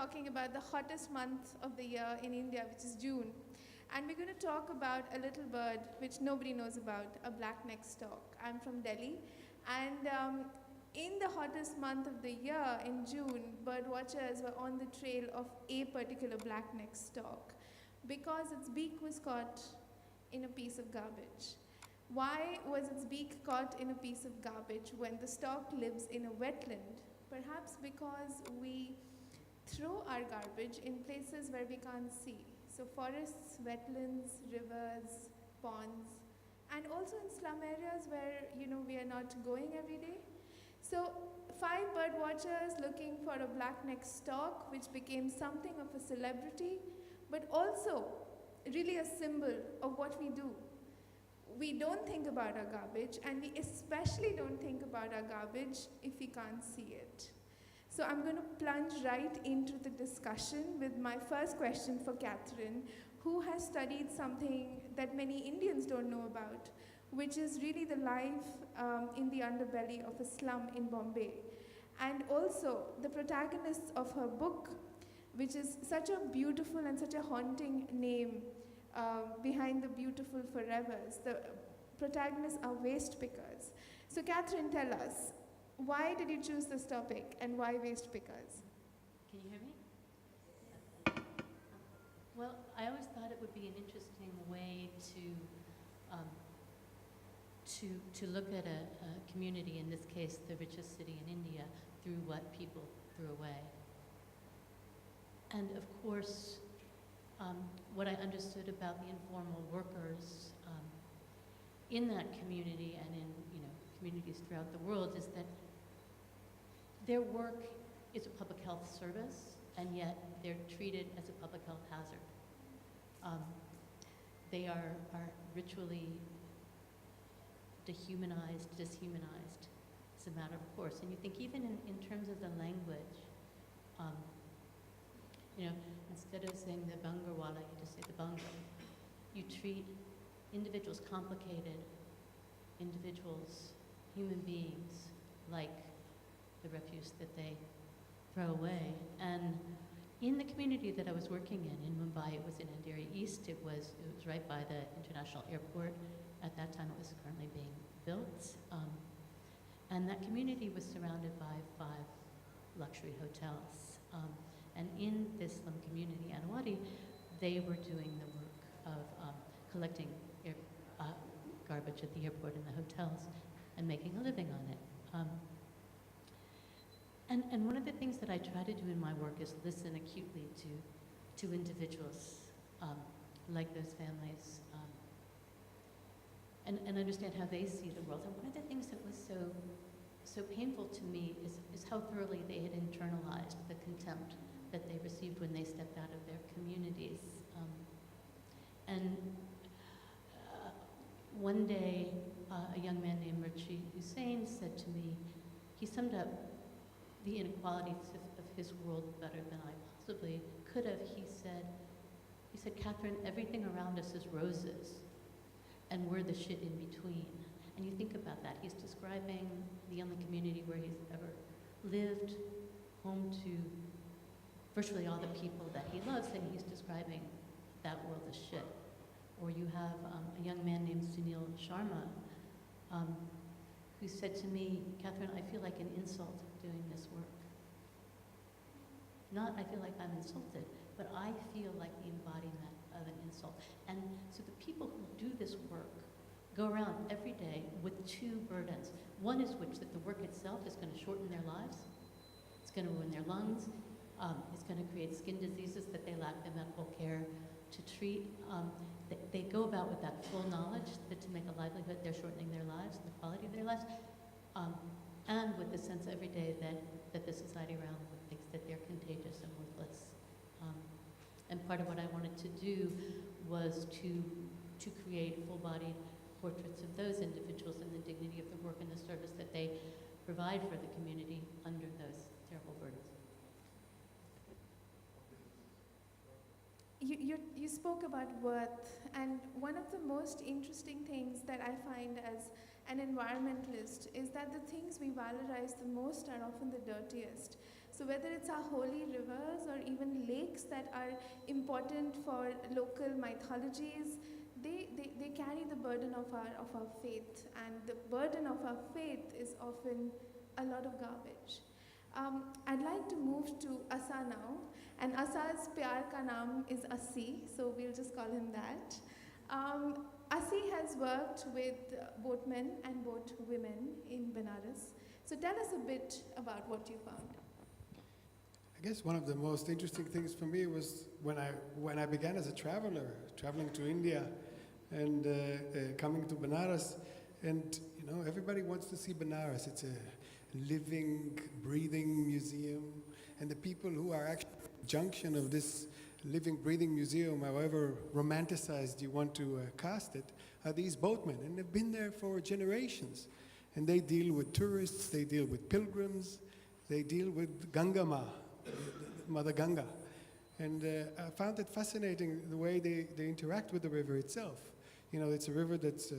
talking about the hottest month of the year in India, which is June. And we're going to talk about a little bird which nobody knows about, a black-necked stork. I'm from Delhi, and in the hottest month of the year, in June, bird watchers were on the trail of a particular black-necked stork because its beak was caught in a piece of garbage. Why was its beak caught in a piece of garbage when the stork lives in a wetland? Perhaps because we throw our garbage in places where we can't see. So forests, wetlands, rivers, ponds, and also in slum areas where we are not going every day. So 5 bird watchers looking for a black-necked stork, which became something of a celebrity, but also really a symbol of what we do. We don't think about our garbage, and we especially don't think about our garbage if we can't see it. So I'm going to plunge right into the discussion with my first question for Katherine, who has studied something that many Indians don't know about, which is really the life in the underbelly of a slum in Bombay. And also the protagonist of her book, which is such a beautiful and such a haunting name, behind the beautiful forevers. The protagonists are waste pickers. So Katherine, tell us, why did you choose this topic and why waste pickers? Can you hear me? Well, I always thought it would be an interesting way to look at a community, in this case the richest city in India, through what people threw away. And of course, what I understood about the informal workers in that community and in communities throughout the world is that their work is a public health service, and yet they're treated as a public health hazard. They are ritually dehumanized, dishumanized, as a matter of course. And you think even in terms of the language, instead of saying the bangarwala, you just say the bangar. You treat individuals, complicated individuals, human beings, like the refuse that they throw away. And in the community that I was working in Mumbai, it was in Andheri East. It was right by the international airport. At that time, it was currently being built. And that community was surrounded by 5 luxury hotels. And in this slum community, Anwadi, they were doing the work of collecting garbage at the airport and the hotels and making a living on it. And one of the things that I try to do in my work is listen acutely to individuals like those families and understand how they see the world. And one of the things that was so painful to me is how thoroughly they had internalized the contempt that they received when they stepped out of their communities. One day, a young man named Mirchi Hussain said to me, he summed up the inequalities of his world better than I possibly could have. He said, Katherine, everything around us is roses, and we're the shit in between. And you think about that. He's describing the only community where he's ever lived, home to virtually all the people that he loves, and he's describing that world as shit. Or you have a young man named Sunil Sharma, who said to me, Katherine, I feel like an insult doing this work. Not I feel like I'm insulted, but I feel like the embodiment of an insult. And so the people who do this work go around every day with 2 burdens. One is which that the work itself is going to shorten their lives. It's going to ruin their lungs. It's going to create skin diseases that they lack the medical care to treat. They go about with that full knowledge that to make a livelihood, they're shortening their lives and the quality of their lives, and with the sense every day that the society around them thinks that they're contagious and worthless. And part of what I wanted to do was to create full-bodied portraits of those individuals and the dignity of the work and the service that they provide for the community under those terrible burdens. You spoke about worth, and one of the most interesting things that I find as an environmentalist is that the things we valorize the most are often the dirtiest. So whether it's our holy rivers or even lakes that are important for local mythologies, they carry the burden of our faith, and the burden of our faith is often a lot of garbage. I'd like to move to Assa now, and Assa's pyar ka naam is Assi, so we'll just call him that. Assi has worked with boat men and boat women in Benares. So tell us a bit about what you found. I guess one of the most interesting things for me was when I began as a traveler, traveling to India and coming to Benares, and everybody wants to see Benares. It's a living, breathing museum, and the people who are actually at the junction of this living, breathing museum, however romanticized you want to cast it, are these boatmen, and they've been there for generations. And they deal with tourists, they deal with pilgrims, they deal with Ganga Ma, Mother Ganga. And I found it fascinating the way they interact with the river itself. It's a river that's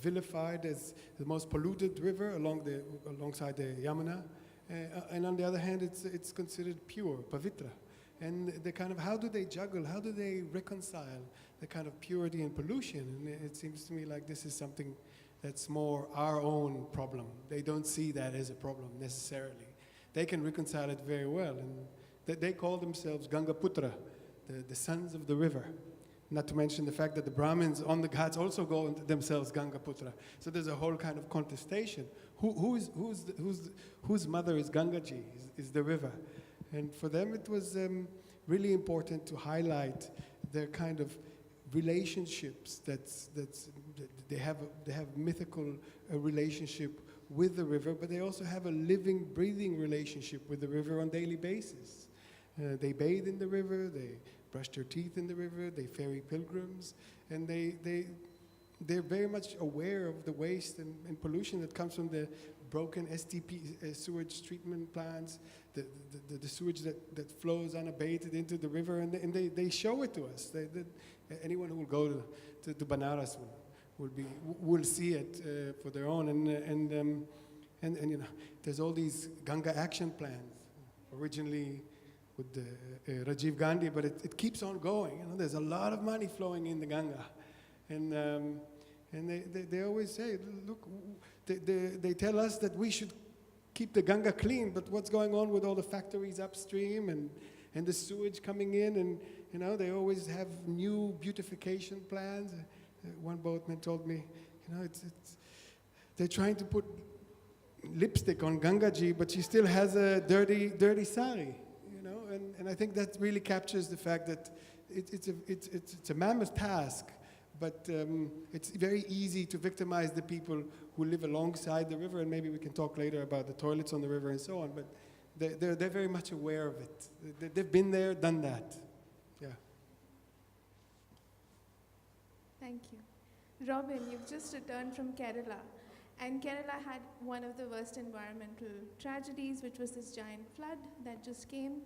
vilified as the most polluted river alongside the Yamuna. And on the other hand, it's considered pure, pavitra. And the kind of, how do they juggle, how do they reconcile the kind of purity and pollution? And it seems to me like this is something that's more our own problem. They don't see that as a problem necessarily. They can reconcile it very well. And they call themselves Gangaputra, the sons of the river. Not to mention the fact that the Brahmins on the Ghats also call themselves Gangaputra. So there's a whole kind of contestation. Whose mother is Gangaji, is the river. And for them it was really important to highlight their kind of relationships that they have mythical relationship with the river, but they also have a living, breathing relationship with the river on a daily basis. They bathe in the river, they brush their teeth in the river, they ferry pilgrims, and they're very much aware of the waste and pollution that comes from the broken STP sewage treatment plants, the sewage that flows unabated into the river, and they show it to us. Anyone who will go to Banaras will see it for their own, and there's all these Ganga action plans, originally with Rajiv Gandhi, but it keeps on going. There's a lot of money flowing in the Ganga, and they always say, look, they tell us that we should keep the Ganga clean, but what's going on with all the factories upstream and the sewage coming in, and they always have new beautification plans. One boatman told me, they're trying to put lipstick on Gangaji, but she still has a dirty sari, and I think that really captures the fact that it's a mammoth task, but it's very easy to victimize the people who live alongside the river, and maybe we can talk later about the toilets on the river and so on, but they're very much aware of it. They've been there, done that. Yeah. Thank you. Robin, you've just returned from Kerala, and Kerala had one of the worst environmental tragedies, which was this giant flood that just came,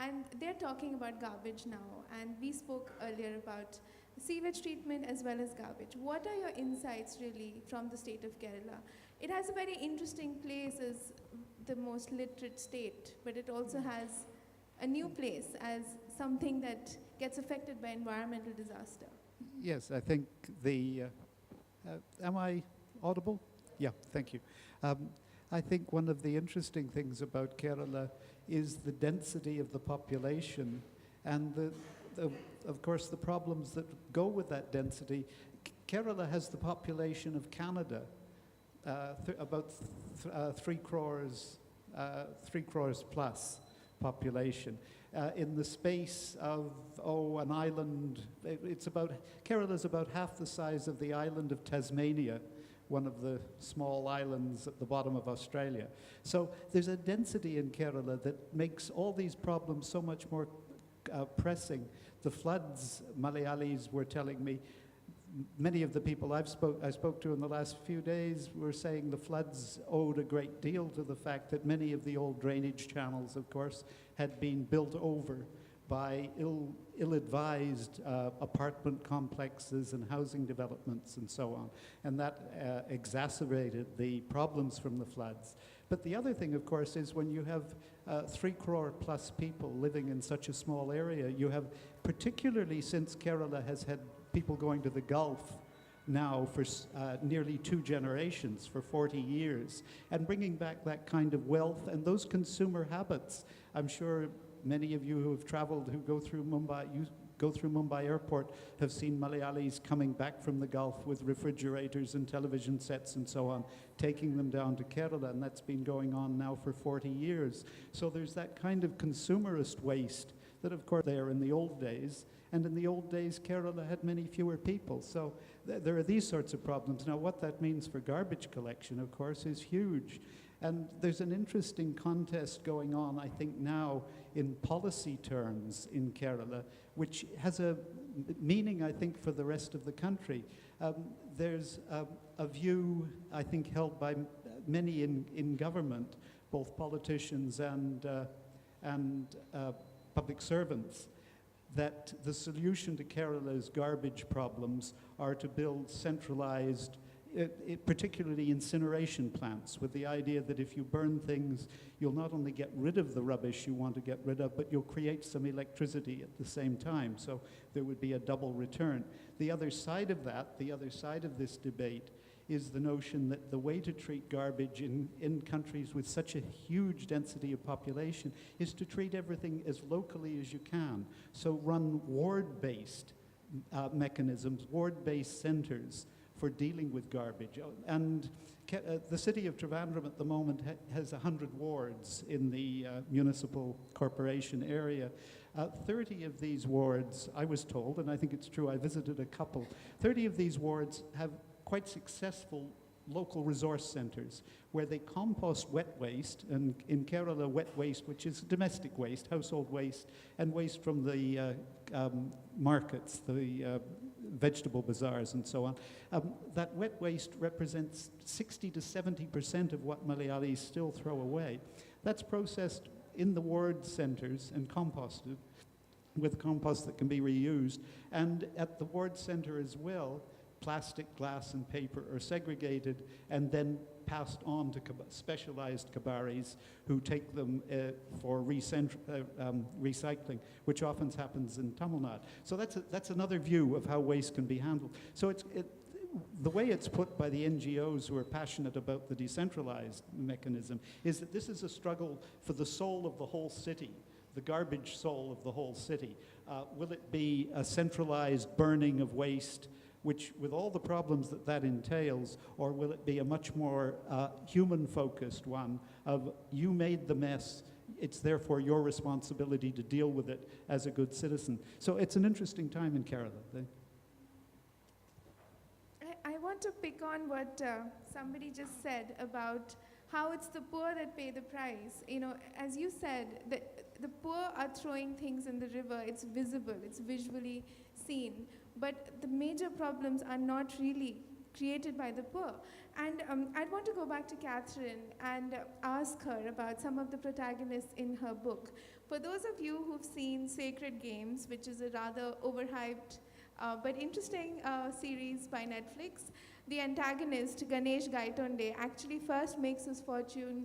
and they're talking about garbage now, and we spoke earlier about sewage treatment as well as garbage. What are your insights really from the state of Kerala? It has a very interesting place as the most literate state, but it also has a new place as something that gets affected by environmental disaster. Yes, I think am I audible? Yeah, thank you. I think one of the interesting things about Kerala is the density of the population and of course the problems that go with that density. Kerala has the population of Canada, about 3 crores plus population. In the space of, an island, Kerala's about half the size of the island of Tasmania, one of the small islands at the bottom of Australia. So there's a density in Kerala that makes all these problems so much more pressing. The floods, Malayalis were telling me, many of the people I spoke to in the last few days were saying the floods owed a great deal to the fact that many of the old drainage channels, of course, had been built over by ill-advised apartment complexes and housing developments and so on. And that exacerbated the problems from the floods. But the other thing, of course, is when you have 3 crore plus people living in such a small area, you have, particularly since Kerala has had people going to the Gulf now for nearly 2 generations, for 40 years, and bringing back that kind of wealth and those consumer habits. I'm sure many of you who have traveled, who go through Mumbai Airport, have seen Malayalis coming back from the Gulf with refrigerators and television sets and so on, taking them down to Kerala, and that's been going on now for 40 years. So there's that kind of consumerist waste that, of course, there in the old days. And in the old days, Kerala had many fewer people. So there are these sorts of problems. Now, what that means for garbage collection, of course, is huge. And there's an interesting contest going on, I think, now in policy terms in Kerala, which has a meaning, I think, for the rest of the country. There's a view, I think, held by many in government, both politicians and public servants, that the solution to Kerala's garbage problems are to build centralized, particularly incineration plants, with the idea that if you burn things, you'll not only get rid of the rubbish you want to get rid of, but you'll create some electricity at the same time. So there would be a double return. The other side of that, the other side of this debate, is the notion that the way to treat garbage in countries with such a huge density of population is to treat everything as locally as you can. So run ward-based mechanisms, ward-based centers for dealing with garbage. And the city of Trivandrum at the moment has 100 wards in the municipal corporation area. 30 of these wards, I was told, and I think it's true, I visited a couple, 30 of these wards have quite successful local resource centers where they compost wet waste, and in Kerala, wet waste, which is domestic waste, household waste, and waste from the markets, the vegetable bazaars and so on. That wet waste represents 60 to 70% of what Malayalis still throw away. That's processed in the ward centers and composted with compost that can be reused. And at the ward center as well, plastic, glass, and paper are segregated and then passed on to specialized kabaris who take them for recycling, which often happens in Tamil Nadu. So that's another view of how waste can be handled. So the way it's put by the NGOs who are passionate about the decentralized mechanism is that this is a struggle for the soul of the whole city, the garbage soul of the whole city. Will it be a centralized burning of waste, which, with all the problems that entails, or will it be a much more human-focused one of, you made the mess, it's therefore your responsibility to deal with it as a good citizen. So it's an interesting time in Kerala. I want to pick on what somebody just said about how it's the poor that pay the price. You know, as you said, the poor are throwing things in the river. It's visible, it's visually seen. But the major problems are not really created by the poor. And I'd want to go back to Katherine and ask her about some of the protagonists in her book. For those of you who've seen Sacred Games, which is a rather overhyped but interesting series by Netflix, the antagonist, Ganesh Gaitonde, actually first makes his fortune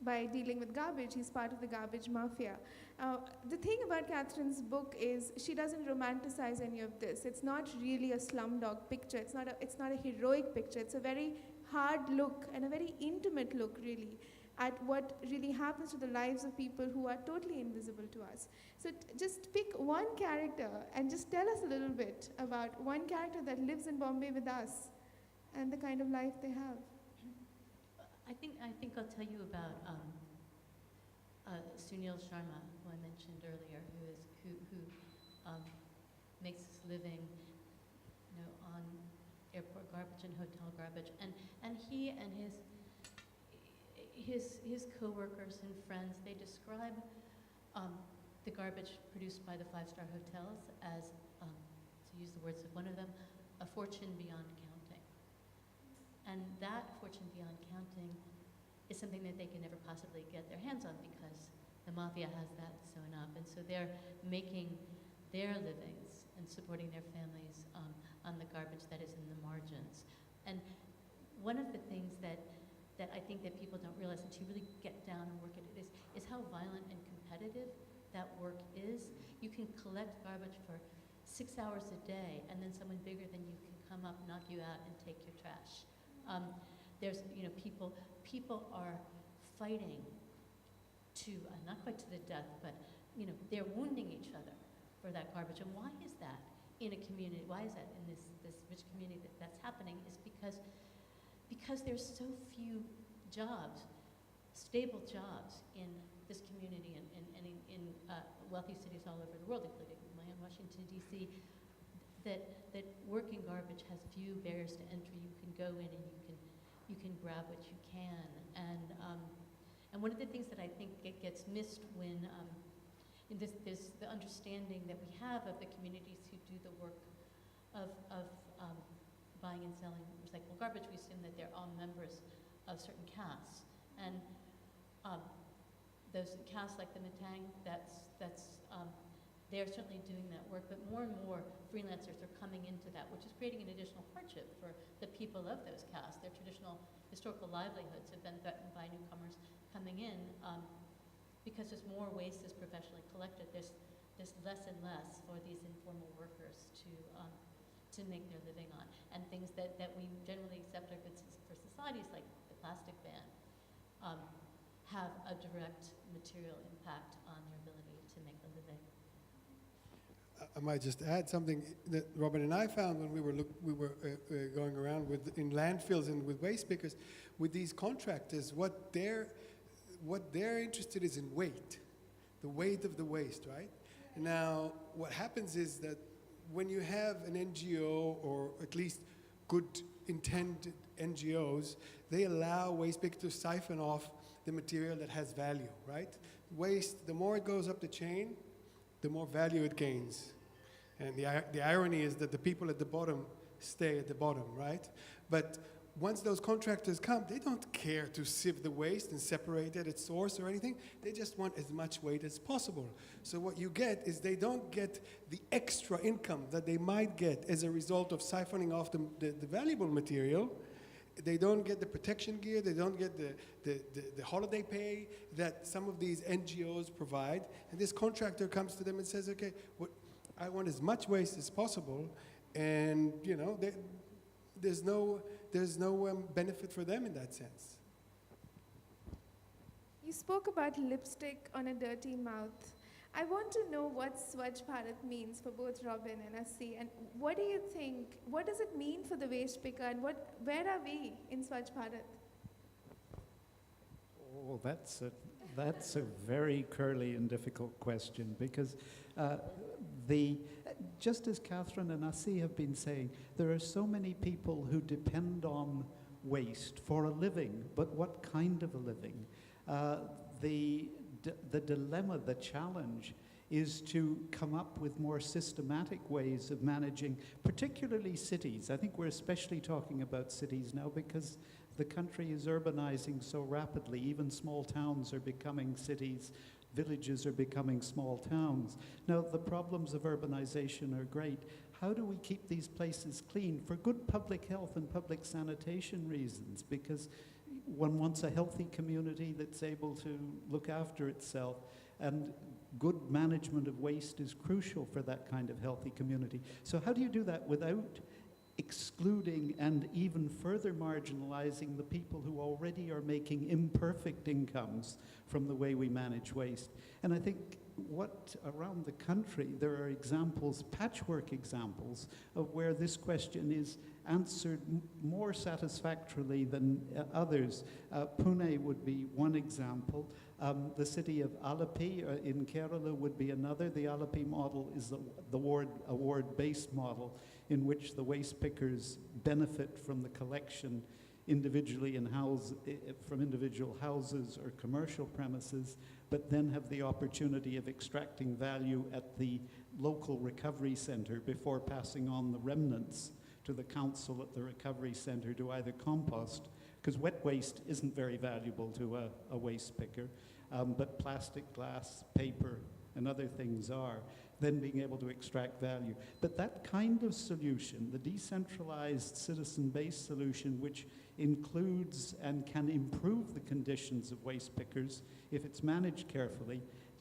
by dealing with garbage. He's part of the garbage mafia. The thing about Katherine's book is she doesn't romanticize any of this. It's not really a slumdog picture. It's not a heroic picture. It's a very hard look and a very intimate look, really, at what really happens to the lives of people who are totally invisible to us. So just pick one character and just tell us a little bit about one character that lives in Bombay with us and the kind of life they have. I think I'll tell you about Sunil Sharma, who I mentioned earlier, who makes his living, on airport garbage and hotel garbage, and he and his coworkers and friends, they describe the garbage produced by the five-star hotels as, to use the words of one of them, a fortune beyond counting. And that fortune beyond counting is something that they can never possibly get their hands on because the mafia has that sewn up, and so they're making their livings and supporting their families on the garbage that is in the margins. And one of the things that I think that people don't realize until you really get down and work at it is how violent and competitive that work is. You can collect garbage for 6 hours a day, and then someone bigger than you can come up, knock you out, and take your trash. There's, people are fighting to, not quite to the death, but, they're wounding each other for that garbage. And why is that in a community? Why is that in this rich community that's happening? Is because there's so few jobs, stable jobs in this community and in wealthy cities all over the world, including my own Washington, D.C., that working garbage has few barriers to entry. You can go in and you can grab what you can. And one of the things that I think gets missed when there's the understanding that we have of the communities who do the work of buying and selling recyclable garbage. We assume that they're all members of certain castes, and those castes like the Matang, they're certainly doing that work. But more and more freelancers are coming into that, which is creating an additional hardship for the people of those castes. Their traditional historical livelihoods have been threatened by newcomers coming in. Because there's more waste is professionally collected, there's less and less for these informal workers to make their living on. And things that we generally accept are good for societies, like the plastic ban, have a direct material impact on their ability to make a living. I might just add something that Robin and I found when we were going around in landfills and with waste pickers, with these contractors, what they're interested is in weight, the weight of the waste, right? Now, what happens is that when you have an NGO, or at least good intended NGOs, they allow waste pickers to siphon off the material that has value, right? Waste, the more it goes up the chain, the more value it gains. And the irony is that the people at the bottom stay at the bottom, right? But once those contractors come, they don't care to sieve the waste and separate it at source or anything. They just want as much weight as possible. So what you get is they don't get the extra income that they might get as a result of siphoning off the valuable material. They don't get the protection gear. They don't get the holiday pay that some of these NGOs provide. And this contractor comes to them and says, okay, I want as much waste as possible. And, there's no benefit for them in that sense. You spoke about lipstick on a dirty mouth. I want to know what Swachh Bharat means for both Robin and Assa, and what do you think, what does it mean for the waste picker, and where are we in Swachh Bharat? Oh, that's a very curly and difficult question, because just as Katherine and Assa have been saying, there are so many people who depend on waste for a living, but what kind of a living? The dilemma, the challenge, is to come up with more systematic ways of managing, particularly cities. I think we're especially talking about cities now because the country is urbanizing so rapidly. Even small towns are becoming cities. Villages are becoming small towns. Now, the problems of urbanization are great. How do we keep these places clean for good public health and public sanitation reasons? Because one wants a healthy community that's able to look after itself, and good management of waste is crucial for that kind of healthy community. So how do you do that without excluding and even further marginalizing the people who already are making imperfect incomes from the way we manage waste? And I think around the country, there are examples, patchwork examples, of where this question is answered more satisfactorily than others. Pune would be one example. The city of Alleppey in Kerala would be another. The Alleppey model is the ward-based model in which the waste pickers benefit from the collection individually from individual houses or commercial premises, but then have the opportunity of extracting value at the local recovery center before passing on the remnants to the council at the recovery center to either compost, because wet waste isn't very valuable to a waste picker, but plastic, glass, paper, and other things are, then being able to extract value. But that kind of solution, the decentralized citizen-based solution, which includes and can improve the conditions of waste pickers if it's managed carefully,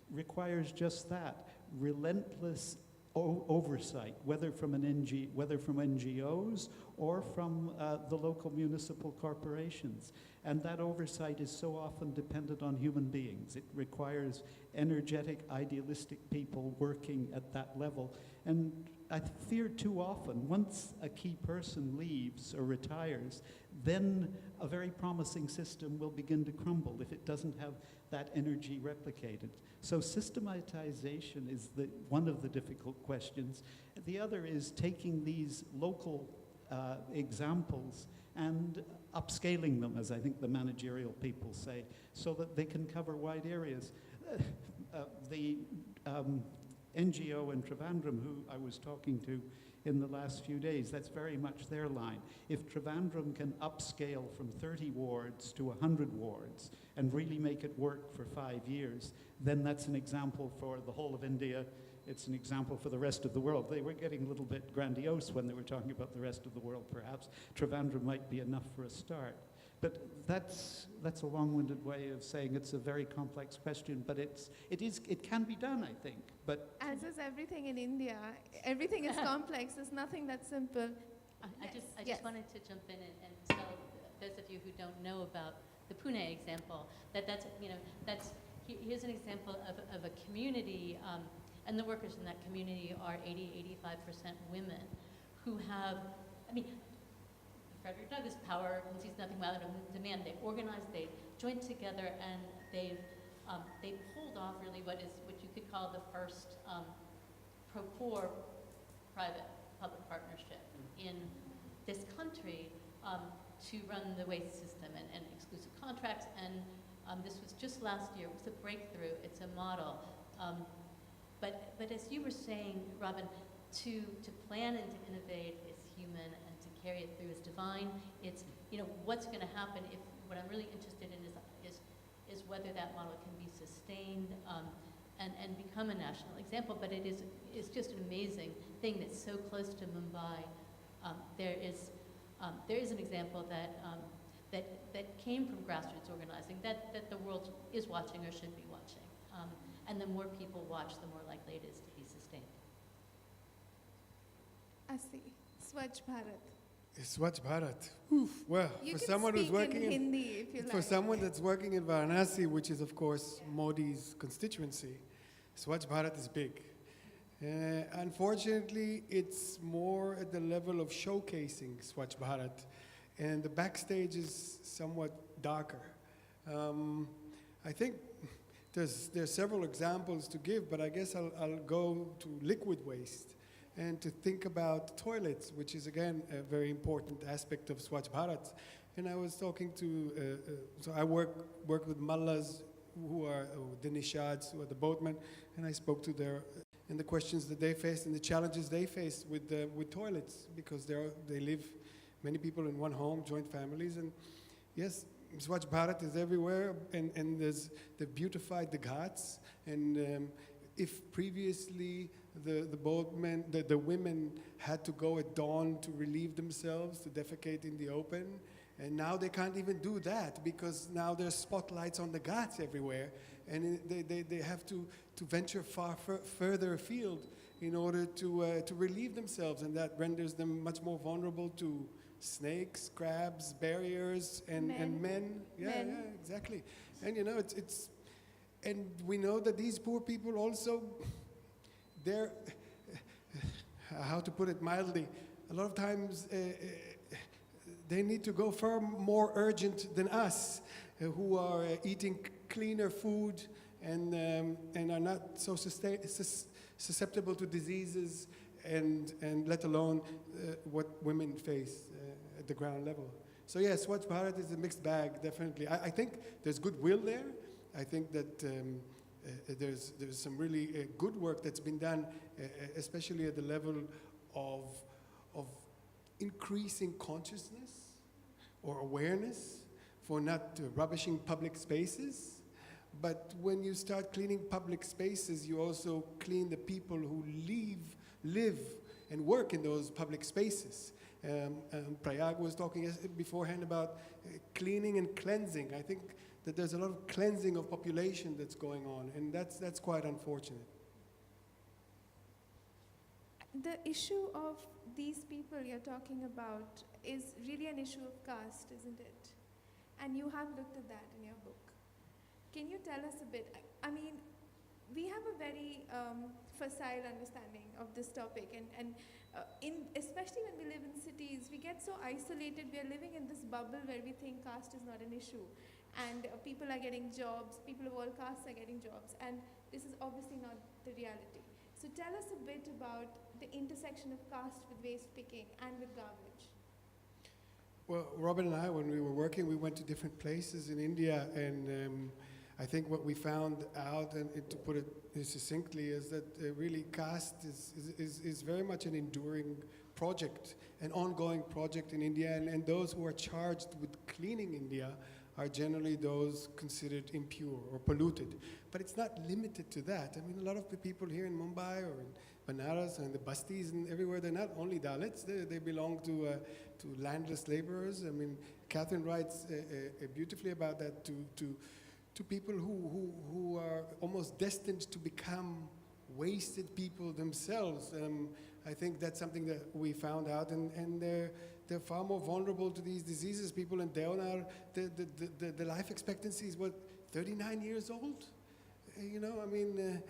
requires just that, relentless oversight, whether from NGOs or from the local municipal corporations. And that oversight is so often dependent on human beings. It requires energetic, idealistic people working at that level. And I fear too often, once a key person leaves or retires, then a very promising system will begin to crumble if it doesn't have that energy replicated. So systematization is one of the difficult questions. The other is taking these local examples and upscaling them, as I think the managerial people say, so that they can cover wide areas. The NGO in Trivandrum, who I was talking to in the last few days, that's very much their line. If Trivandrum can upscale from 30 wards to 100 wards and really make it work for 5 years, then that's an example for the whole of India. It's an example for the rest of the world. They were getting a little bit grandiose when they were talking about the rest of the world, perhaps. Trivandrum might be enough for a start. But that's a long-winded way of saying it's a very complex question, but it can be done, I think. But as is everything in India, everything is complex. There's nothing that's simple. I Yes. just wanted to jump in and tell those of you who don't know about the Pune example, here's an example of a community, and the workers in that community are 85% women who have, Frederick Douglass, power concedes nothing rather than demand. They organized, they joined together, and they pulled off really what you could call the first pro-poor private-public partnership in this country to run the waste system and exclusive contracts. And this was just last year. It was a breakthrough. It's a model. But as you were saying, Robin, to plan and to innovate is human, and to carry it through is divine. It's what's going to happen. If what I'm really interested in is whether that model can be sustained and become a national example. But it is just an amazing thing that's so close to Mumbai. There is an example that came from grassroots organizing that the world is watching or should be watching. And the more people watch, the more likely it is to be sustained. I see. Swachh Bharat. Swachh Bharat. Oof. Well, You for can someone speak who's working in Hindi if you for like. someone that's working in Varanasi, which is of course Modi's constituency, Swachh Bharat is big. Unfortunately, it's more at the level of showcasing Swachh Bharat, and the backstage is somewhat darker. I think there's several examples to give, but I guess I'll go to liquid waste and to think about toilets, which is again a very important aspect of Swachh Bharat. And I was talking to, so I work with mullahs who are the nishads, who are the boatmen, and I spoke to and the questions that they face and the challenges they face with toilets, because they live, many people in one home, joint families, and yes, Swachh Bharat is everywhere, and they've beautified the ghats, and if previously the boatmen, the women had to go at dawn to relieve themselves, to defecate in the open, and now they can't even do that because now there's spotlights on the ghats everywhere, and they have to venture further afield in order to relieve themselves, and that renders them much more vulnerable to snakes, crabs, barriers, and men. Yeah, exactly. And it's and we know that these poor people also, they're, how to put it mildly, a lot of times they need to go far more urgent than us, who are eating cleaner food and are not so susceptible to diseases, and let alone what women face at the ground level. So yes, Swachh Bharat is a mixed bag, definitely. I think there's goodwill there. I think that there's some really good work that's been done, especially at the level of increasing consciousness or awareness for not rubbishing public spaces. But when you start cleaning public spaces, you also clean the people who live and work in those public spaces. Prayag was talking beforehand about cleaning and cleansing. I think that there's a lot of cleansing of population that's going on, and that's quite unfortunate. The issue of these people you're talking about is really an issue of caste, isn't it? And you have looked at that in your book. Can you tell us a bit? I mean, we have a very facile understanding of this topic, and especially when we live in cities, we get so isolated. We are living in this bubble where we think caste is not an issue, and people are getting jobs, people of all castes are getting jobs, and this is obviously not the reality. So tell us a bit about the intersection of caste with waste picking and with garbage. Well, Robin and I, when we were working, we went to different places in India, and I think what we found out, and to put it succinctly, is that really caste is very much an enduring project, an ongoing project in India, and those who are charged with cleaning India are generally those considered impure or polluted. But it's not limited to that. I mean, a lot of the people here in Mumbai or in Banaras and the Bastis and everywhere, they're not only Dalits, they belong to landless laborers. I mean, Katherine writes beautifully about that, to people who are almost destined to become wasted people themselves. I think that's something that we found out, and they're far more vulnerable to these diseases. People in Deonar, the life expectancy is, what, 39 years old? You know, I mean,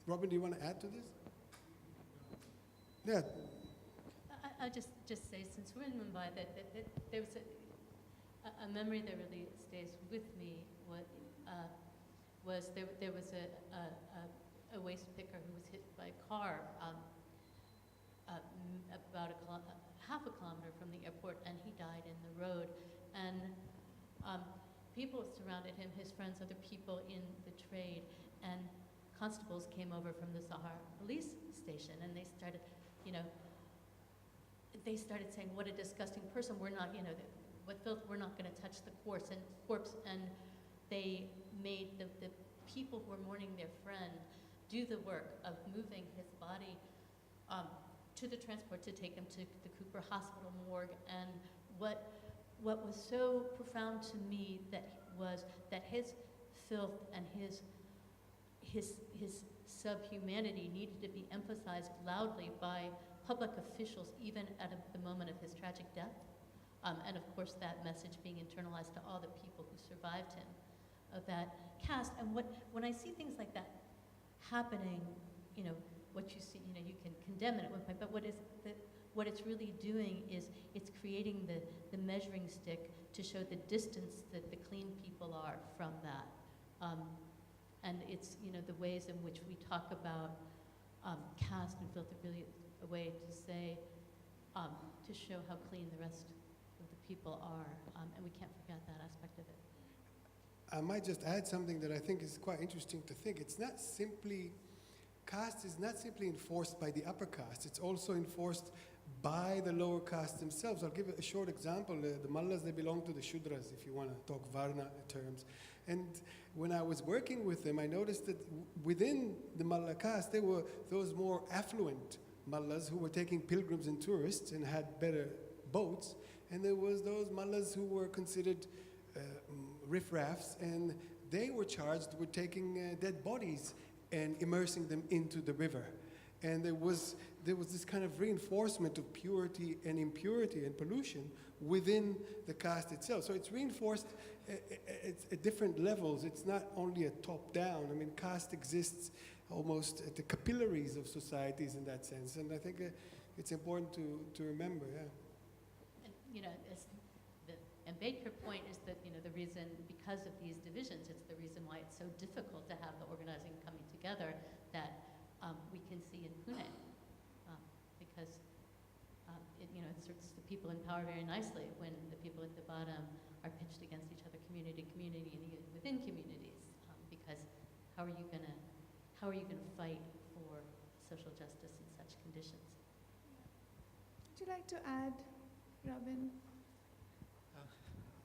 Robin, do you want to add to this? Yeah. I'll just say, since we're in Mumbai, that there was a memory that really stays with me. Was there was a waste picker who was hit by a car about half a kilometer from the airport, and he died in the road. And people surrounded him, his friends, other people in the trade, and constables came over from the Sahar police station, and they started, saying, "What a disgusting person! We're not, what filth? We're not going to touch the corpse." And they made the people who were mourning their friend do the work of moving his body to the transport to take him to the Cooper Hospital morgue. And what was so profound to me was that his filth and his subhumanity needed to be emphasized loudly by public officials, even at the moment of his tragic death. And of course, that message being internalized to all the people who survived him, of that caste. And when I see things like that happening, what you see, you can condemn it at one point, but what it's really doing is it's creating the measuring stick to show the distance that the clean people are from that. And it's, the ways in which we talk about caste and filth are really a way to say, to show how clean the rest of the people are, and we can't forget that aspect of it. I might just add something that I think is quite interesting to think. Caste is not simply enforced by the upper caste, it's also enforced by the lower caste themselves. I'll give a short example. The Mallas, they belong to the Shudras, if you want to talk Varna terms. And when I was working with them, I noticed that within the Malla caste, there were those more affluent Mallas who were taking pilgrims and tourists and had better boats. And there was those Mallas who were considered riffraffs, and they were charged with taking dead bodies and immersing them into the river. And there was this kind of reinforcement of purity and impurity and pollution within the caste itself. So it's reinforced at different levels. It's not only a top-down. I mean, caste exists almost at the capillaries of societies in that sense. And I think it's important to remember, yeah. And, and Baker point is that, the reason, because of these divisions, it's the reason why it's so difficult to have the organizing coming together that we can see in Pune. Because it inserts the people in power very nicely when the people at the bottom are pitched against each other, community, and even within communities. Because how are you gonna fight for social justice in such conditions? Would you like to add, Robin?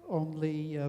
only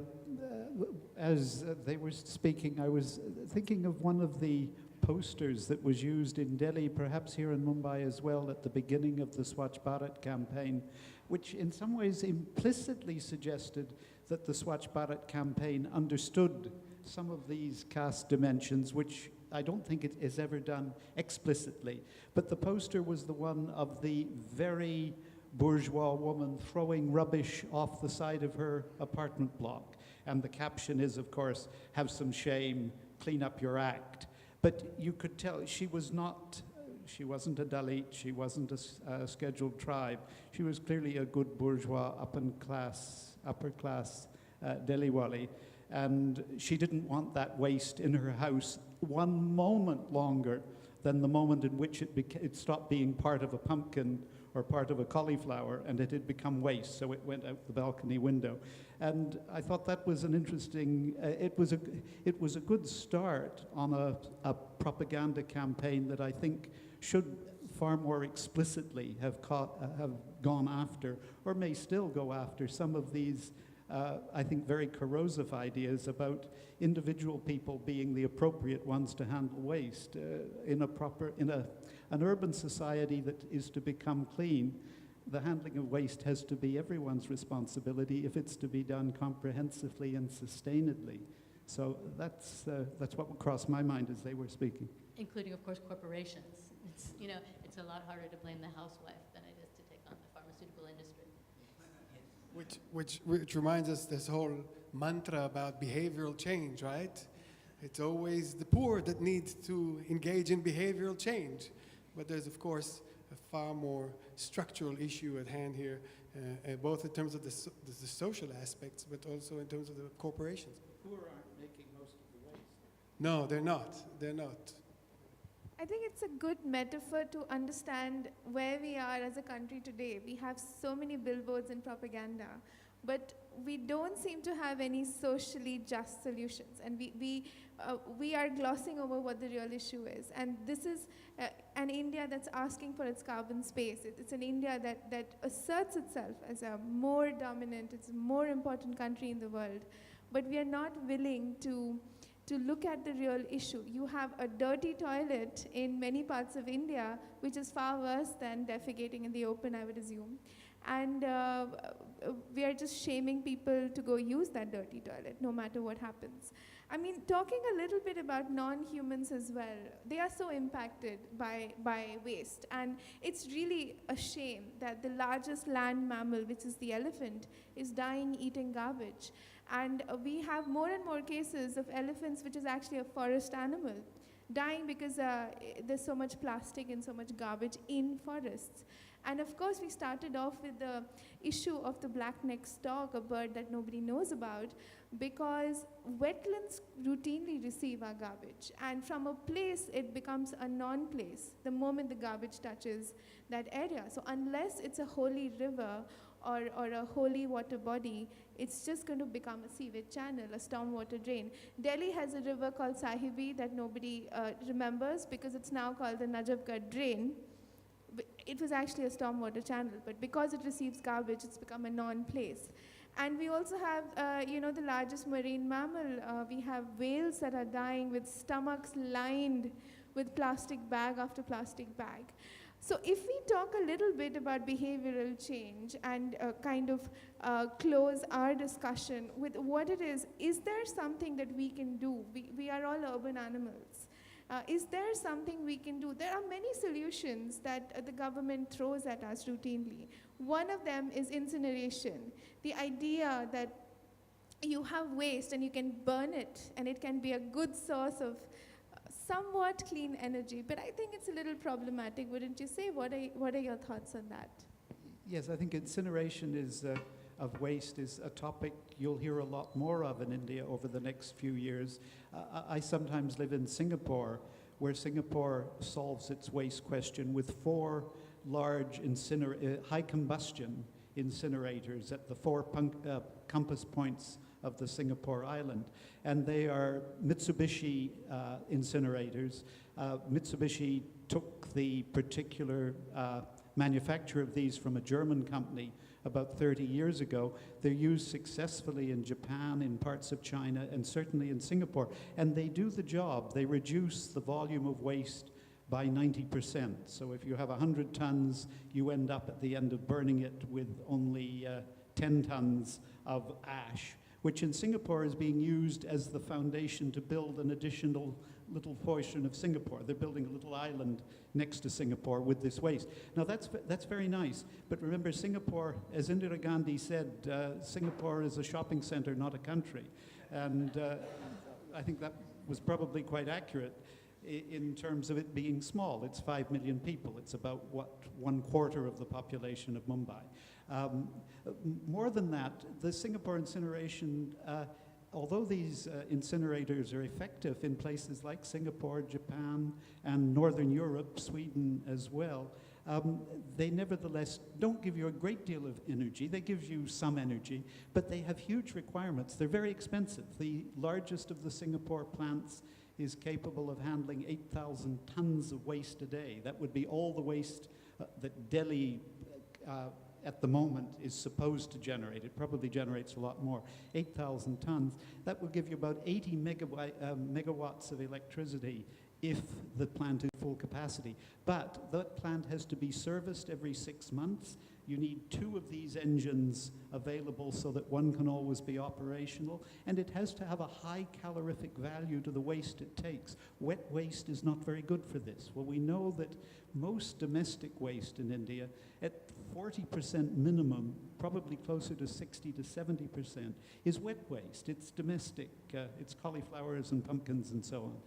as they were speaking, I was thinking of one of the posters that was used in Delhi, perhaps here in Mumbai as well, at the beginning of the Swachh Bharat campaign, which in some ways implicitly suggested that the Swachh Bharat campaign understood some of these caste dimensions, which I don't think it is ever done explicitly. But the poster was the one of the very bourgeois woman throwing rubbish off the side of her apartment block. And the caption is, of course, "Have some shame, clean up your act." But you could tell she wasn't a Dalit, she wasn't a scheduled tribe. She was clearly a good bourgeois, upper class Delhiwali. And she didn't want that waste in her house one moment longer than the moment in which it stopped being part of a pumpkin or part of a cauliflower, and it had become waste, so it went out the balcony window. And I thought that was an interesting, it was a good start on a propaganda campaign that I think should far more explicitly have gone after, or may still go after, some of these I think very corrosive ideas about individual people being the appropriate ones to handle waste in an urban society that is to become clean. The handling of waste has to be everyone's responsibility if it's to be done comprehensively and sustainably. So that's what would cross my mind as they were speaking. Including, of course, corporations. It's a lot harder to blame the housewife than it is to take on the pharmaceutical industry. Which reminds us this whole mantra about behavioral change, right? It's always the poor that need to engage in behavioral change. But there's, of course, a far more structural issue at hand here, both in terms of the social aspects, but also in terms of the corporations. The poor aren't making most of the waste. No, they're not. They're not. I think it's a good metaphor to understand where we are as a country today. We have so many billboards and propaganda, but we don't seem to have any socially just solutions. And we are glossing over what the real issue is. And this is an India that's asking for its carbon space. It's an India that asserts itself as a more dominant, it's a more important country in the world. But we are not willing to look at the real issue. You have a dirty toilet in many parts of India, which is far worse than defecating in the open, I would assume. And we are just shaming people to go use that dirty toilet, no matter what happens. I mean, talking a little bit about non-humans as well, they are so impacted by waste. And it's really a shame that the largest land mammal, which is the elephant, is dying eating garbage. And we have more and more cases of elephants, which is actually a forest animal, dying because there's so much plastic and so much garbage in forests. And of course, we started off with the issue of the black-necked stork, a bird that nobody knows about, because wetlands routinely receive our garbage. And from a place, it becomes a non-place the moment the garbage touches that area. So unless it's a holy river or a holy water body, it's just going to become a sewage channel, a stormwater drain. Delhi has a river called Sahibi that nobody remembers because it's now called the Najafgarh Drain. It was actually a stormwater channel, but because it receives garbage, it's become a non-place. And we also have, the largest marine mammal. We have whales that are dying with stomachs lined with plastic bag after plastic bag. So if we talk a little bit about behavioral change and close our discussion with what it is there something that we can do? We are all urban animals. Is there something we can do? There are many solutions that the government throws at us routinely. One of them is incineration. The idea that you have waste and you can burn it and it can be a good source of somewhat clean energy, but I think it's a little problematic, wouldn't you say? What are your thoughts on that? Yes, I think incineration of waste is a topic you'll hear a lot more of in India over the next few years. I sometimes live in Singapore, where Singapore solves its waste question with 4 large high combustion incinerators at the 4 compass points of the Singapore island. And they are Mitsubishi incinerators. Mitsubishi took the particular manufacture of these from a German company about 30 years ago. They're used successfully in Japan, in parts of China, and certainly in Singapore. And they do the job. They reduce the volume of waste by 90%. So if you have 100 tons, you end up at the end of burning it with only 10 tons of ash, which in Singapore is being used as the foundation to build an additional little portion of Singapore. They're building a little island next to Singapore with this waste. Now that's very nice, but remember Singapore, as Indira Gandhi said, Singapore is a shopping center, not a country. And I think that was probably quite accurate in terms of it being small. It's 5 million people. It's about, what, 1/4 of the population of Mumbai. More than that, the Singapore incineration, although these incinerators are effective in places like Singapore, Japan, and Northern Europe, Sweden as well, they nevertheless don't give you a great deal of energy. They give you some energy, but they have huge requirements. They're very expensive. The largest of the Singapore plants is capable of handling 8,000 tons of waste a day. That would be all the waste that Delhi at the moment is supposed to generate. It probably generates a lot more, 8,000 tons. That will give you about 80 megawatts of electricity if the plant is full capacity. But that plant has to be serviced every 6 months. You need 2 of these engines available so that one can always be operational, and it has to have a high calorific value to the waste it takes. Wet waste is not very good for this. Well, we know that most domestic waste in India, at 40% minimum, probably closer to 60 to 70%, is wet waste. It's domestic. It's cauliflowers and pumpkins and so on.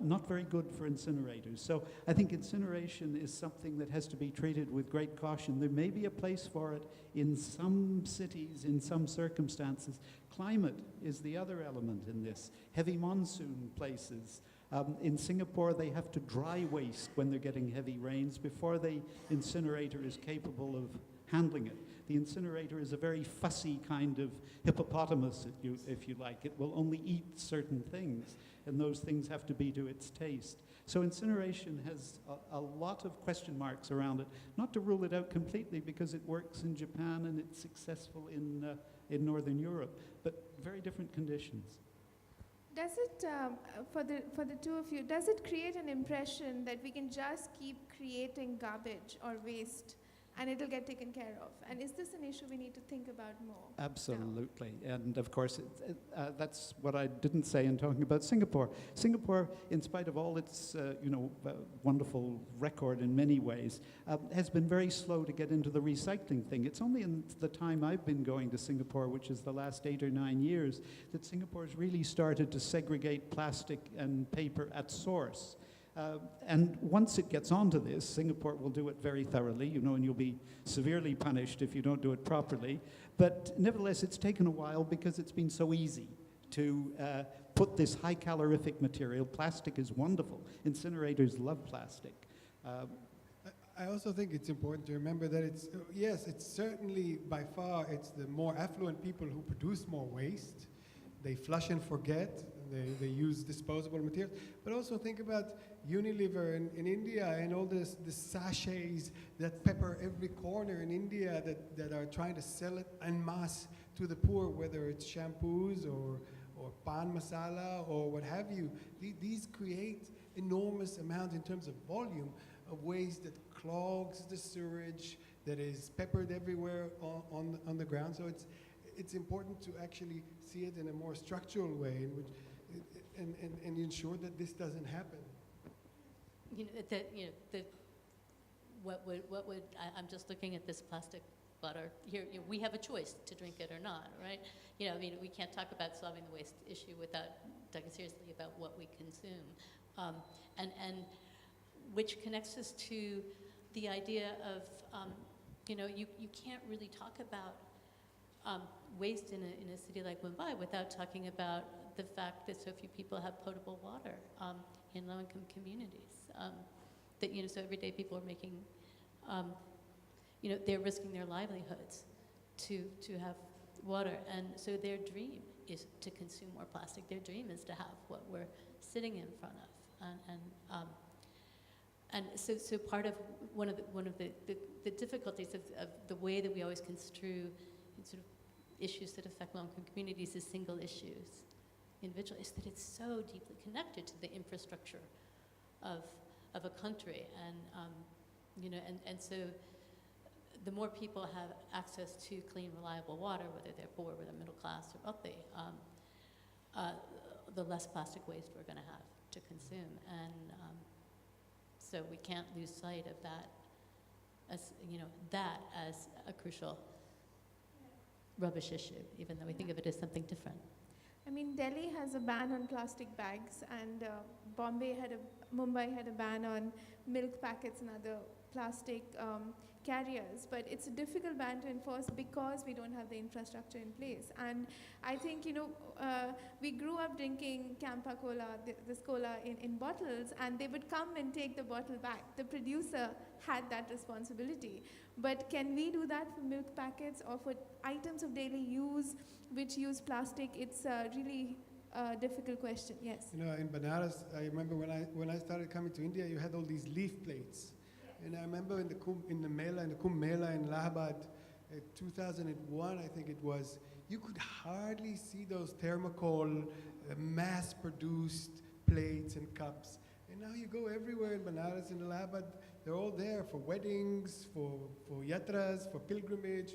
Not very good for incinerators. So I think incineration is something that has to be treated with great caution. There may be a place for it in some cities, in some circumstances. Climate is the other element in this. Heavy monsoon places. In Singapore, they have to dry waste when they're getting heavy rains before the incinerator is capable of handling it. The incinerator is a very fussy kind of hippopotamus, if you like. It will only eat certain things, and those things have to be to its taste. So incineration has a lot of question marks around it. Not to rule it out completely, because it works in Japan and it's successful in Northern Europe, but very different conditions. Does it, for the two of you, does it create an impression that we can just keep creating garbage or waste and it'll get taken care of? And is this an issue we need to think about more? Absolutely. And of course, that's what I didn't say in talking about Singapore. Singapore, in spite of all its wonderful record in many ways, has been very slow to get into the recycling thing. It's only in the time I've been going to Singapore, which is the last 8 or 9 years, that Singapore's really started to segregate plastic and paper at source. And once it gets onto this, Singapore will do it very thoroughly, and you'll be severely punished if you don't do it properly. But nevertheless, it's taken a while because it's been so easy to put this high calorific material. Plastic is wonderful. Incinerators love plastic. I also think it's important to remember that it's certainly by far, it's the more affluent people who produce more waste. They flush and forget. They use disposable materials. But also think about Unilever in India and all the sachets that pepper every corner in India that are trying to sell it en masse to the poor, whether it's shampoos or pan masala or what have you. These create enormous amounts in terms of volume of waste that clogs the sewage, that is peppered everywhere on the ground. So it's important to actually see it in a more structural way in which, and ensure that this doesn't happen. I'm just looking at this plastic butter here. We have a choice to drink it or not, right? We can't talk about solving the waste issue without talking seriously about what we consume, and which connects us to the idea of, you can't really talk about waste in a city like Mumbai without talking about the fact that so few people have potable water in low-income communities. So every day people are making, they're risking their livelihoods to have water, and so their dream is to consume more plastic. Their dream is to have what we're sitting in front of, And so part of one of the difficulties of the way that we always construe sort of issues that affect low-income communities as single issues, individual, is that it's so deeply connected to the infrastructure of a country, and so the more people have access to clean, reliable water, whether they're poor, whether they're middle class or wealthy, the less plastic waste we're going to have to consume, and so we can't lose sight of that as a crucial rubbish issue, even though we think of it as something different. I mean, Delhi has a ban on plastic bags, and Mumbai had a ban on milk packets and other plastic carriers. But it's a difficult ban to enforce because we don't have the infrastructure in place. And I think, we grew up drinking Campa Cola, this cola in bottles, and they would come and take the bottle back. The producer had that responsibility. But can we do that for milk packets or for items of daily use which use plastic? It's a really difficult question, yes. In Banaras, I remember when I started coming to India, you had all these leaf plates. And I remember in the Kumbh Mela in Allahabad, 2001, I think it was, you could hardly see those thermocol, mass-produced plates and cups. And now you go everywhere in Banaras and Allahabad, they're all there for weddings, for yatras, for pilgrimage.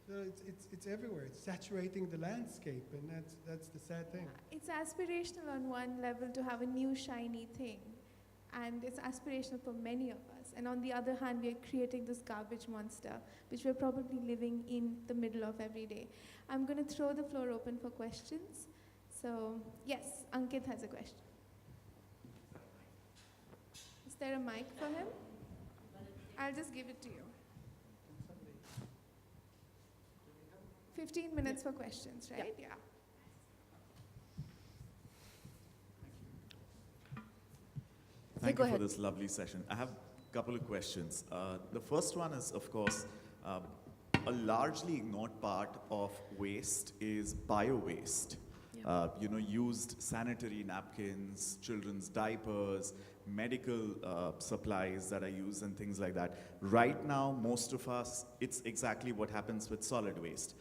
So it's everywhere. It's saturating the landscape, and that's the sad thing. It's aspirational on one level to have a new shiny thing, and it's aspirational for many of us. And on the other hand, we are creating this garbage monster, which we're probably living in the middle of every day. I'm going to throw the floor open for questions. So, yes, Ankit has a question. Is there a mic for him? I'll just give it to you. 15 minutes for questions, right? Yeah. Thank you for this lovely session. I have a couple of questions. The first one is, of course, a largely ignored part of waste is bio-waste. Yeah. Used sanitary napkins, children's diapers, medical supplies that are used and things like that. Right now, most of us, it's exactly what happens with solid waste.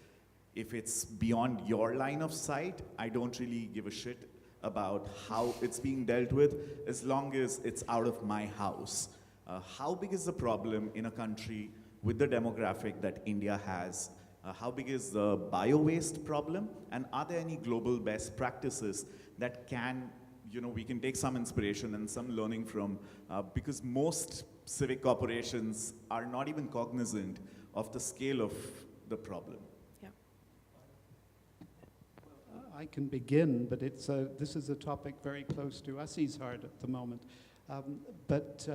If it's beyond your line of sight, I don't really give a shit about how it's being dealt with, as long as it's out of my house. How big is the problem in a country with the demographic that India has? How big is the bio-waste problem? And are there any global best practices that we can take some inspiration and some learning from? Because most civic corporations are not even cognizant of the scale of the problem. I can begin, but this is a topic very close to Asi's heart at the moment. But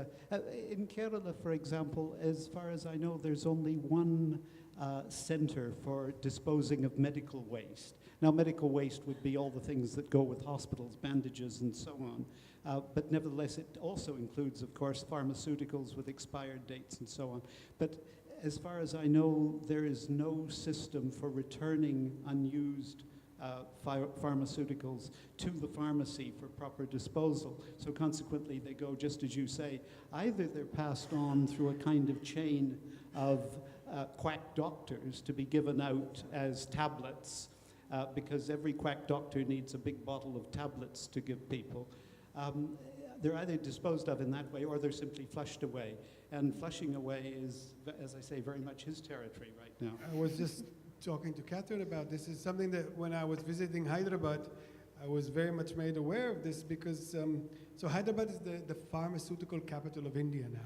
in Kerala, for example, as far as I know, there's only one center for disposing of medical waste. Now, medical waste would be all the things that go with hospitals, bandages, and so on. But nevertheless, it also includes, of course, pharmaceuticals with expired dates and so on. But as far as I know, there is no system for returning unused pharmaceuticals to the pharmacy for proper disposal. So consequently, they go, just as you say, either they're passed on through a kind of chain of quack doctors to be given out as tablets, because every quack doctor needs a big bottle of tablets to give people. They're either disposed of in that way or they're simply flushed away. And flushing away is, as I say, very much his territory right now. I was just talking to Katherine about this. Is something that when I was visiting Hyderabad, I was very much made aware of this because, so Hyderabad is the pharmaceutical capital of India now.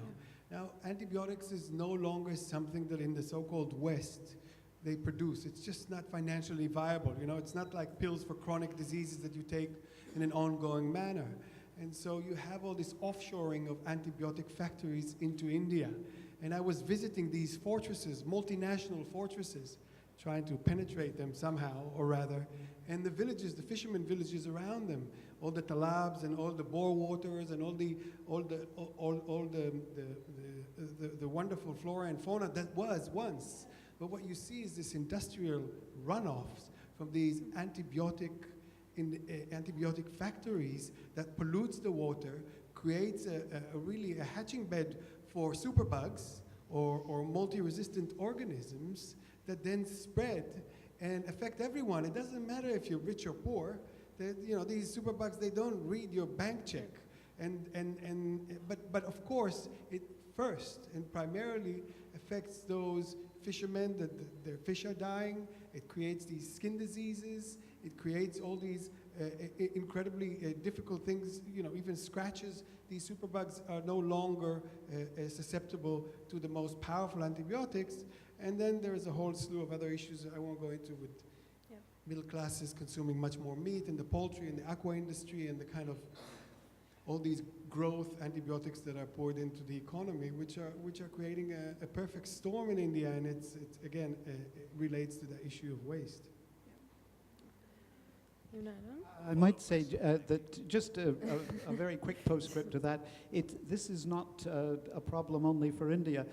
Now, antibiotics is no longer something that in the so-called West they produce. It's just not financially viable. It's not like pills for chronic diseases that you take in an ongoing manner. And so you have all this offshoring of antibiotic factories into India. And I was visiting these fortresses, multinational fortresses, trying to penetrate them somehow, or rather, and the villages, the fishermen villages around them, all the talabs and all the bore waters and all the wonderful flora and fauna that was once. But what you see is this industrial runoffs from these antibiotic factories that pollutes the water, creates really a hatching bed for superbugs or multi-resistant organisms that then spread and affect everyone. It doesn't matter if you're rich or poor. These superbugs, they don't read your bank check. But of course, it first and primarily affects those fishermen that their fish are dying. It creates these skin diseases. It creates all these incredibly difficult things, even scratches. These superbugs are no longer susceptible to the most powerful antibiotics. And then there is a whole slew of other issues I won't go into with middle classes consuming much more meat in the poultry and the aqua industry and the kind of all these growth antibiotics that are poured into the economy, which are creating a perfect storm in India, and it's again it relates to the issue of waste. I might say that just a very quick postscript to that. This is not a problem only for India.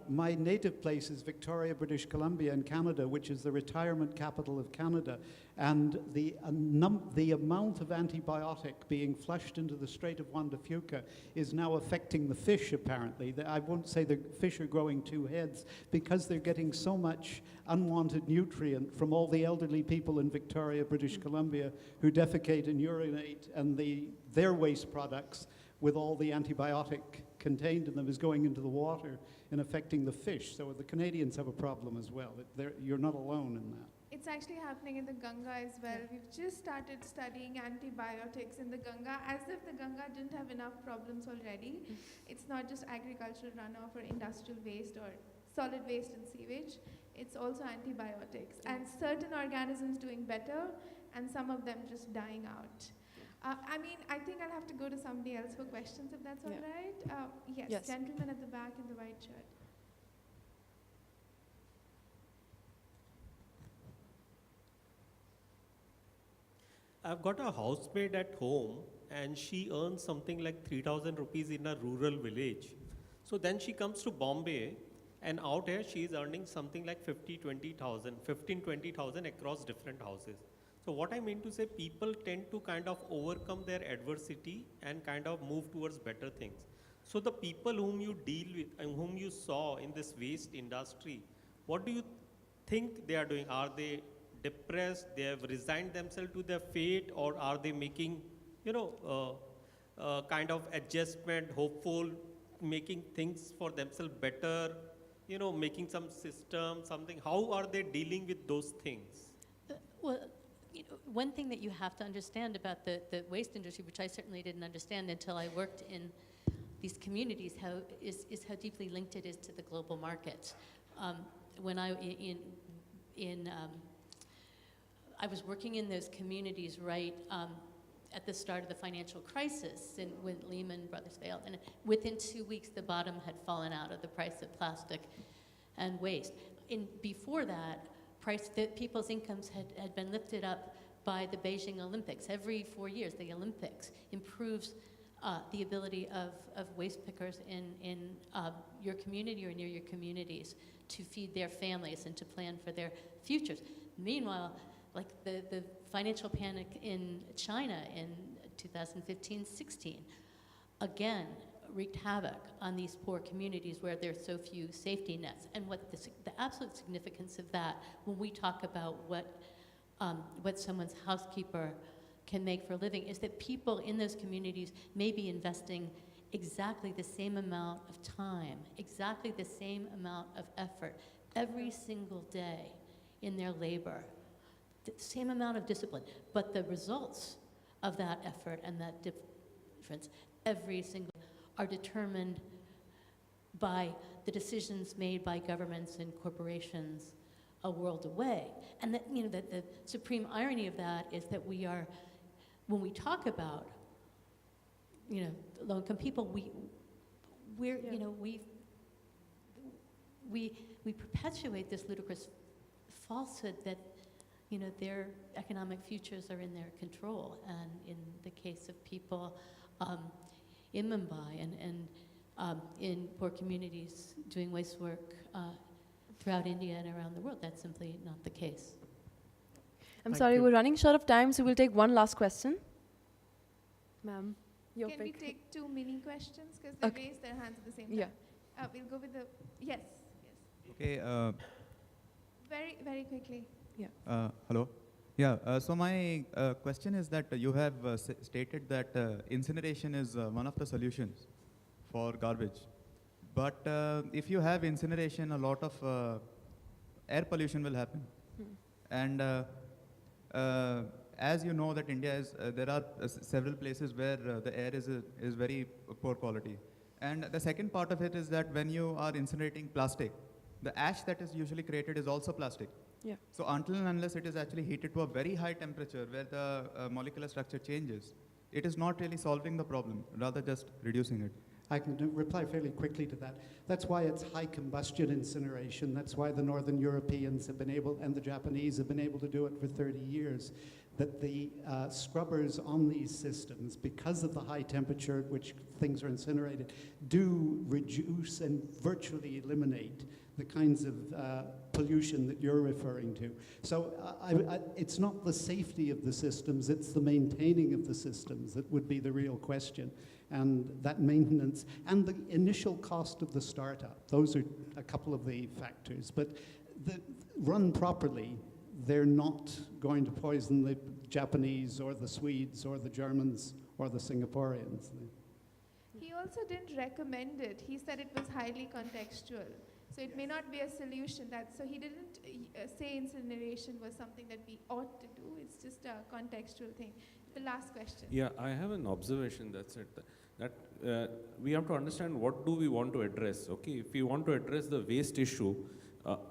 My native place is Victoria, British Columbia in Canada, which is the retirement capital of Canada. And the amount of antibiotic being flushed into the Strait of Juan de Fuca is now affecting the fish, apparently. I won't say the fish are growing two heads because they're getting so much unwanted nutrient from all the elderly people in Victoria, British Columbia, who defecate and urinate, and their waste products with all the antibiotic contained in them is going into the water and affecting the fish. So the Canadians have a problem as well. You're not alone in that. It's actually happening in the Ganga as well. We've just started studying antibiotics in the Ganga as if the Ganga didn't have enough problems already. It's not just agricultural runoff or industrial waste or solid waste and sewage. It's also antibiotics. And certain organisms doing better and some of them just dying out. I think I'll have to go to somebody else for questions if that's all right. Yes, gentleman at the back in the white shirt. I've got a housemaid at home and she earns something like 3,000 rupees in a rural village. So then she comes to Bombay and out here she is earning something like 15,000 across different houses. So what I mean to say, people tend to kind of overcome their adversity and kind of move towards better things. So the people whom you deal with and whom you saw in this waste industry, what do you think they are doing? Are they depressed, they have resigned themselves to their fate, or are they making, kind of adjustment, hopeful, making things for themselves better, making some system, something? How are they dealing with those things? One thing that you have to understand about the waste industry, which I certainly didn't understand until I worked in these communities, is how deeply linked it is to the global markets. When I was working in those communities right at the start of the financial crisis, and when Lehman Brothers failed, and within 2 weeks the bottom had fallen out of the price of plastic and waste. Before that, people's incomes had been lifted up by the Beijing Olympics. Every 4 years, the Olympics improves the ability of waste pickers in your community or near your communities to feed their families and to plan for their futures. Meanwhile, like the financial panic in China in 2015-16, again, wreaked havoc on these poor communities where there's so few safety nets. And what the absolute significance of that, when we talk about what someone's housekeeper can make for a living, is that people in those communities may be investing exactly the same amount of time, exactly the same amount of effort every single day in their labor, the same amount of discipline, but the results of that effort and that difference every single are determined by the decisions made by governments and corporations a world away. And that, that the supreme irony of that is that we are, when we talk about, low-income people, we perpetuate this ludicrous falsehood that their economic futures are in their control. And in the case of people in Mumbai and in poor communities doing waste work throughout India and around the world, that's simply not the case. I'm sorry, we're running short of time, so we'll take one last question. Ma'am. Can we take 2 mini questions? Because they raised their hands at the same time. Yeah. We'll go with the, yes. Okay. Very, very quickly. Hello. Yeah. So my question is that you have stated that incineration is one of the solutions for garbage. But if you have incineration, a lot of air pollution will happen. And as you know that India is, there are several places where the air is very poor quality. And the second part of it is that when you are incinerating plastic, the ash that is usually created is also plastic. Yeah. So until and unless it is actually heated to a very high temperature where the molecular structure changes, it is not really solving the problem, rather just reducing it. I can reply fairly quickly to that. That's why it's high combustion incineration. That's why the Northern Europeans have been able, and the Japanese have been able to do it for 30 years. That the scrubbers on these systems, because of the high temperature at which things are incinerated, do reduce and virtually eliminate the kinds of pollution that you're referring to. So it's not the safety of the systems, it's the maintaining of the systems that would be the real question. And that maintenance and the initial cost of the startup, those are a couple of the factors. But run properly, they're not going to poison the Japanese or the Swedes or the Germans or the Singaporeans. He also didn't recommend it. He said it was highly contextual. So it may not be a solution. So he didn't say incineration was something that we ought to do. It's just a contextual thing. The last question. Yeah, I have an observation. That's it. That we have to understand what do we want to address. Okay, if we want to address the waste issue,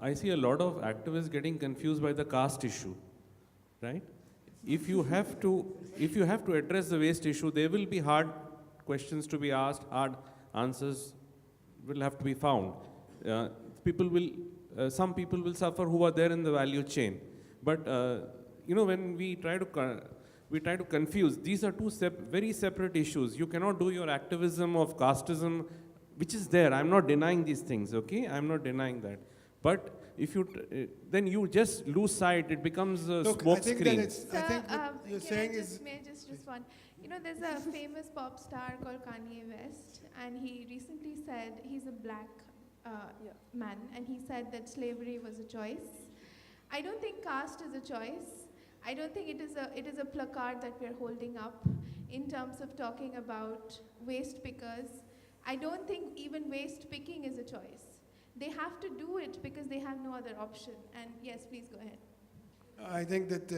I see a lot of activists getting confused by the caste issue, right? If you have to address the waste issue, there will be hard questions to be asked, hard answers will have to be found. Some people will suffer who are there in the value chain. But when we try to confuse, these are two very separate issues. You cannot do your activism of casteism, which is there. I'm not denying these things, okay? I'm not denying that. But if you, then you just lose sight. It becomes a smoke screen. I think what you're saying is... May I just respond? There's a famous pop star called Kanye West, and he recently said, he's a black man, and he said that slavery was a choice. I don't think caste is a choice. I don't think it is a placard that we're holding up in terms of talking about waste pickers. I don't think even waste picking is a choice. They have to do it because they have no other option. And yes, please go ahead. I think that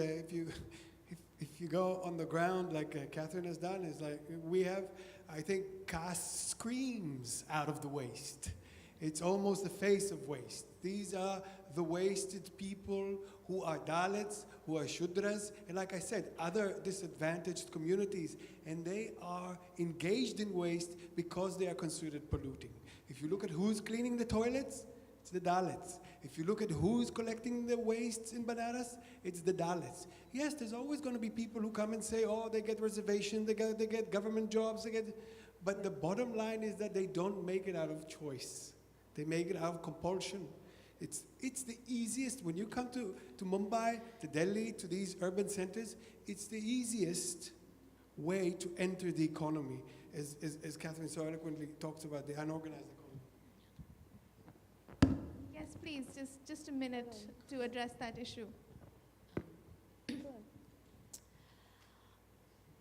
if you go on the ground like Katherine has done, is like we have, I think caste screams out of the waste. It's almost the face of waste. These are the wasted people who are Dalits, who are Shudras, and like I said, other disadvantaged communities, and they are engaged in waste because they are considered polluting. If you look at who's cleaning the toilets, it's the Dalits. If you look at who's collecting the wastes in Banaras, it's the Dalits. Yes, there's always going to be people who come and say, oh, they get reservations, they get government jobs, but the bottom line is that they don't make it out of choice. They make it out of compulsion. It's the easiest, when you come to Mumbai, to Delhi, to these urban centers, it's the easiest way to enter the economy, as Katherine so eloquently talks about, the unorganized economy. Yes, please, just a minute to address that issue.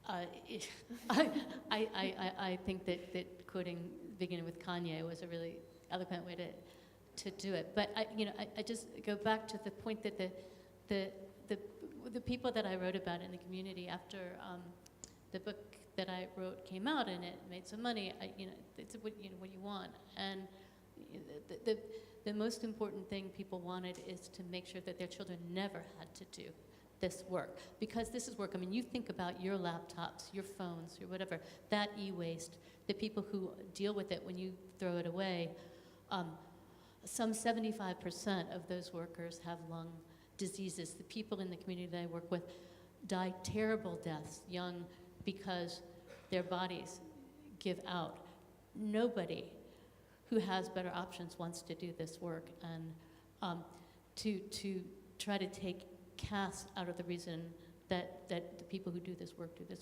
I think that quoting, beginning with Kanye, was a really eloquent way to do it. But I just go back to the point that the people that I wrote about in the community after the book that I wrote came out and it made some money. It's what you want. And the most important thing people wanted is to make sure that their children never had to do this work, because this is work. I mean, you think about your laptops, your phones, or whatever, that e-waste, the people who deal with it when you throw it away. Some 75% of those workers have lung diseases. The people in the community that I work with die terrible deaths, young, because their bodies give out. Nobody who has better options wants to do this work, and to try to take caste out of the reason that the people who do this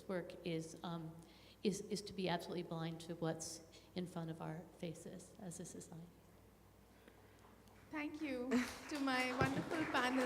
work is is to be absolutely blind to what's in front of our faces as a society. Thank you to my wonderful panel.